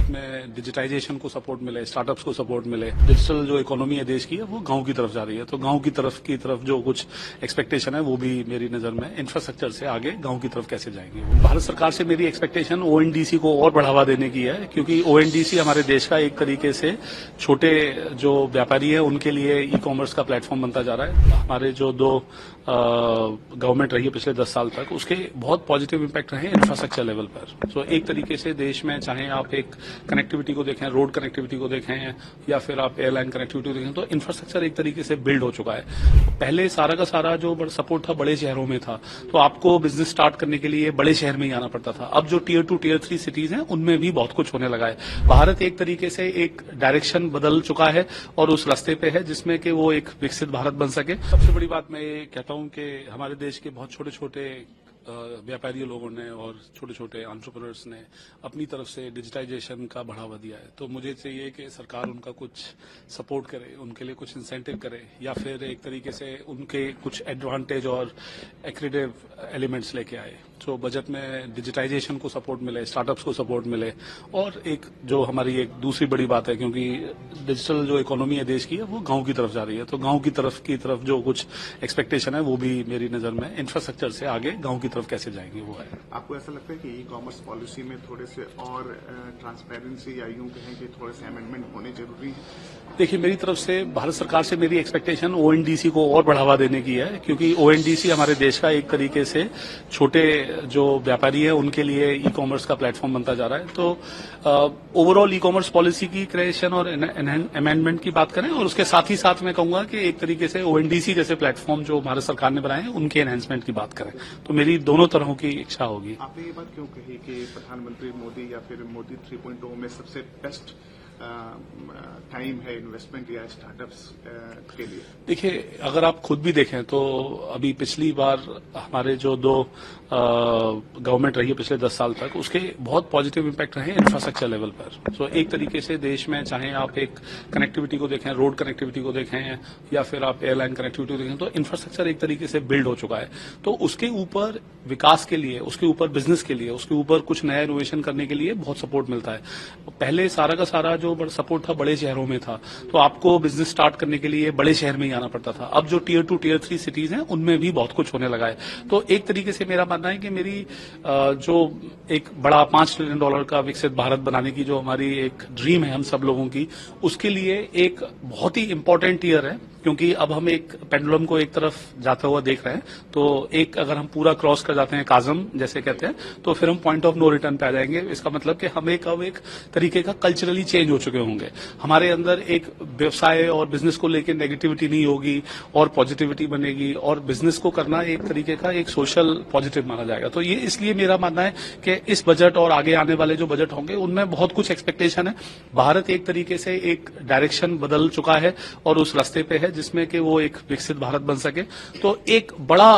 में डिजिटाइजेशन को सपोर्ट मिले, स्टार्टअप्स को सपोर्ट मिले, डिजिटल जो इकोनॉमी है देश की है वो गांव की तरफ जा रही है। तो गांव की तरफ जो कुछ एक्सपेक्टेशन है वो भी मेरी नजर में इंफ्रास्ट्रक्चर से आगे गांव की तरफ कैसे जाएंगे। भारत सरकार से मेरी एक्सपेक्टेशन ओएनडीसी को और बढ़ावा देने की है, क्योंकि ओएनडीसी हमारे देश का एक तरीके से छोटे जो व्यापारी है उनके लिए ई कॉमर्स का प्लेटफॉर्म बनता जा रहा है। हमारे जो दो गवर्नमेंट रही है पिछले 10 साल तक, उसके बहुत पॉजिटिव इम्पैक्ट रहे इंफ्रास्ट्रक्चर लेवल पर। सो एक तरीके से देश में चाहे आप एक कनेक्टिविटी को देखें, रोड कनेक्टिविटी को देखें या फिर आप एयरलाइन कनेक्टिविटी को देखें, तो इंफ्रास्ट्रक्चर एक तरीके से बिल्ड हो चुका है। पहले सारा का सारा जो सपोर्ट था बड़े शहरों में था, तो आपको बिजनेस स्टार्ट करने के लिए बड़े शहर में ही आना पड़ता था। अब जो टीयर 2 टीयर 3 सिटीज हैं उनमें भी बहुत कुछ होने लगा है। भारत एक तरीके से एक डायरेक्शन बदल चुका है और उस रास्ते पे है जिसमें कि वो एक विकसित भारत बन सके। सबसे बड़ी बात मैं ये कहता हूं कि हमारे देश के बहुत छोटे छोटे व्यापारी लोगों ने और छोटे छोटे एंटरप्रेन्योर्स ने अपनी तरफ से डिजिटाइजेशन का बढ़ावा दिया है। तो मुझे चाहिए कि सरकार उनका कुछ सपोर्ट करे, उनके लिए कुछ इंसेंटिव करे, या फिर एक तरीके से उनके कुछ एडवांटेज और एक्रेडिव एलिमेंट्स लेके आए। तो बजट में डिजिटाइजेशन को सपोर्ट मिले, स्टार्टअप्स को सपोर्ट मिले, और एक जो हमारी एक दूसरी बड़ी बात है, क्योंकि डिजिटल जो इकोनॉमी है देश की है वो गांव की तरफ जा रही है। तो गांव की तरफ जो कुछ एक्सपेक्टेशन है वो भी मेरी नजर में इंफ्रास्ट्रक्चर से आगे गांव की तरफ कैसे जाएंगे वो है। आपको ऐसा लगता है कि ई कॉमर्स पॉलिसी में थोड़े से और ट्रांसपेरेंसी या यूं कहें कि थोड़े से अमेंडमेंट होने जरूरी है? देखिए, मेरी तरफ से भारत सरकार से मेरी एक्सपेक्टेशन ओएनडीसी को और बढ़ावा देने की है, क्योंकि ओएनडीसी हमारे देश का एक तरीके से छोटे जो व्यापारी है उनके लिए ई कॉमर्स का प्लेटफॉर्म बनता जा रहा है। तो ओवरऑल ई कॉमर्स पॉलिसी की क्रिएशन और अमेंडमेंट की बात करें, और उसके साथ ही साथ मैं कहूंगा कि एक तरीके से ओएनडीसी जैसे प्लेटफॉर्म जो भारत सरकार ने बनाए हैं उनके एनहेंसमेंट की बात करें, तो मेरी दोनों तरहों की इच्छा होगी। आपने ये बात क्यों कही कि प्रधानमंत्री मोदी या फिर मोदी 3.0 में सबसे बेस्ट टाइम है इन्वेस्टमेंट या स्टार्टअप्स के लिए? देखिए, अगर आप खुद भी देखें तो अभी पिछली बार हमारे जो दो गवर्नमेंट रही है पिछले 10 साल तक, उसके बहुत पॉजिटिव इम्पैक्ट रहे इंफ्रास्ट्रक्चर लेवल पर। सो एक तरीके से देश में चाहे आप एक कनेक्टिविटी को देखें, रोड कनेक्टिविटी को देखें या फिर आप एयरलाइन कनेक्टिविटी को देखें, तो इंफ्रास्ट्रक्चर एक तरीके से बिल्ड हो चुका है। तो उसके ऊपर विकास के लिए, उसके ऊपर बिजनेस के लिए, उसके ऊपर कुछ नया इनोवेशन करने के लिए बहुत सपोर्ट मिलता है। पहले सारा का सारा जो सपोर्ट था बड़े शहरों में था, तो आपको बिजनेस स्टार्ट करने के लिए बड़े शहर में ही आना पड़ता था। अब जो टीयर 2 टीयर 3 सिटीज हैं उनमें भी बहुत कुछ होने लगा है। तो एक तरीके से मेरा मानना है कि मेरी जो एक बड़ा $5 ट्रिलियन का विकसित भारत बनाने की जो हमारी एक ड्रीम है हम सब लोगों की, उसके लिए एक बहुत ही इंपॉर्टेंट ईयर है, क्योंकि अब हम एक पेंडुलम को एक तरफ जाता हुआ देख रहे हैं। तो एक अगर हम पूरा क्रॉस कर जाते हैं, काजम जैसे कहते हैं, तो फिर हम पॉइंट ऑफ नो रिटर्न पे आ जाएंगे। इसका मतलब कि हमें अब एक तरीके का कल्चरली चेंज हो चुके होंगे। हमारे अंदर एक व्यवसाय और बिजनेस को लेकर नेगेटिविटी नहीं होगी और पॉजिटिविटी बनेगी, और बिजनेस को करना एक तरीके का एक सोशल पॉजिटिव माना जाएगा। तो ये इसलिए मेरा मानना है कि इस बजट और आगे आने वाले जो बजट होंगे उनमें बहुत कुछ एक्सपेक्टेशन है। भारत एक तरीके से एक डायरेक्शन बदल चुका है और उस रास्ते पे है जिसमें कि वो एक विकसित भारत बन सके। तो एक बड़ा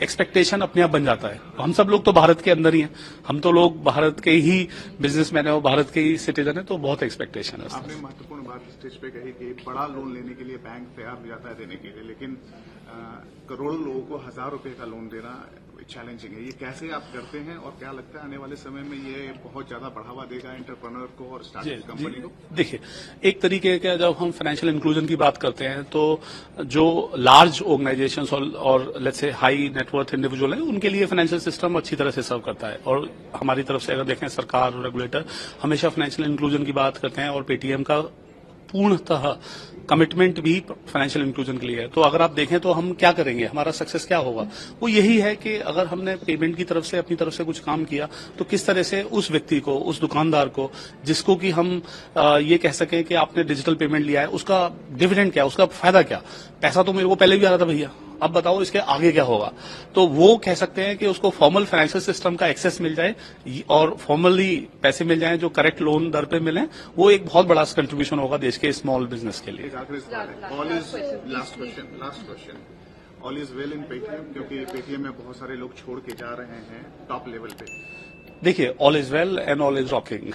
एक्सपेक्टेशन अपने आप बन जाता है। हम सब लोग तो भारत के अंदर ही हैं, हम तो लोग भारत के ही बिजनेसमैन है और भारत के ही सिटीजन है, तो बहुत एक्सपेक्टेशन है। आपने महत्वपूर्ण बात स्टेज पे कही कि बड़ा लोन लेने के लिए बैंक तैयार हो जाता है देने के लिए, लेकिन करोड़ों लोगों को $1000 का लोन देना चैलेंजिंग है। ये कैसे आप करते हैं और क्या लगता है आने वाले समय में ये बहुत ज्यादा बढ़ावा देगा एंटरप्रेन्योर को और स्टार्टअप कंपनी को? देखिए, एक तरीके का जब हम फाइनेंशियल इंक्लूजन की बात करते हैं, तो जो लार्ज ऑर्गेनाइजेशंस और let's say high net worth individual है, उनके लिए फाइनेंशियल सिस्टम अच्छी तरह से सर्व करता है। और हमारी तरफ से अगर देखें, सरकार और रेगुलेटर हमेशा फाइनेंशियल इंक्लूजन की बात करते हैं, और पेटीएम का पूर्णतः कमिटमेंट भी फाइनेंशियल इंक्लूजन के लिए है। तो अगर आप देखें तो हम क्या करेंगे, हमारा सक्सेस क्या होगा, वो यही है कि अगर हमने पेमेंट की तरफ से अपनी तरफ से कुछ काम किया, तो किस तरह से उस व्यक्ति को, उस दुकानदार को, जिसको कि हम ये कह सकें कि आपने डिजिटल पेमेंट लिया है, उसका डिविडेंड क्या, उसका फायदा क्या, पैसा तो मेरे को पहले भी आ रहा था भैया, अब बताओ इसके आगे क्या होगा। तो वो कह सकते हैं कि उसको फॉर्मल फाइनेंशियल सिस्टम का एक्सेस मिल जाए और फॉर्मली पैसे मिल जाएं जो करेक्ट लोन दर पे मिले, वो एक बहुत बड़ा कंट्रीब्यूशन होगा देश के स्मॉल बिजनेस के लिए। Last question, all is well in Paytm, क्योंकि पेटीएम में बहुत सारे लोग छोड़ के जा रहे हैं टॉप लेवल पे। देखिए, all is well and all is rocking.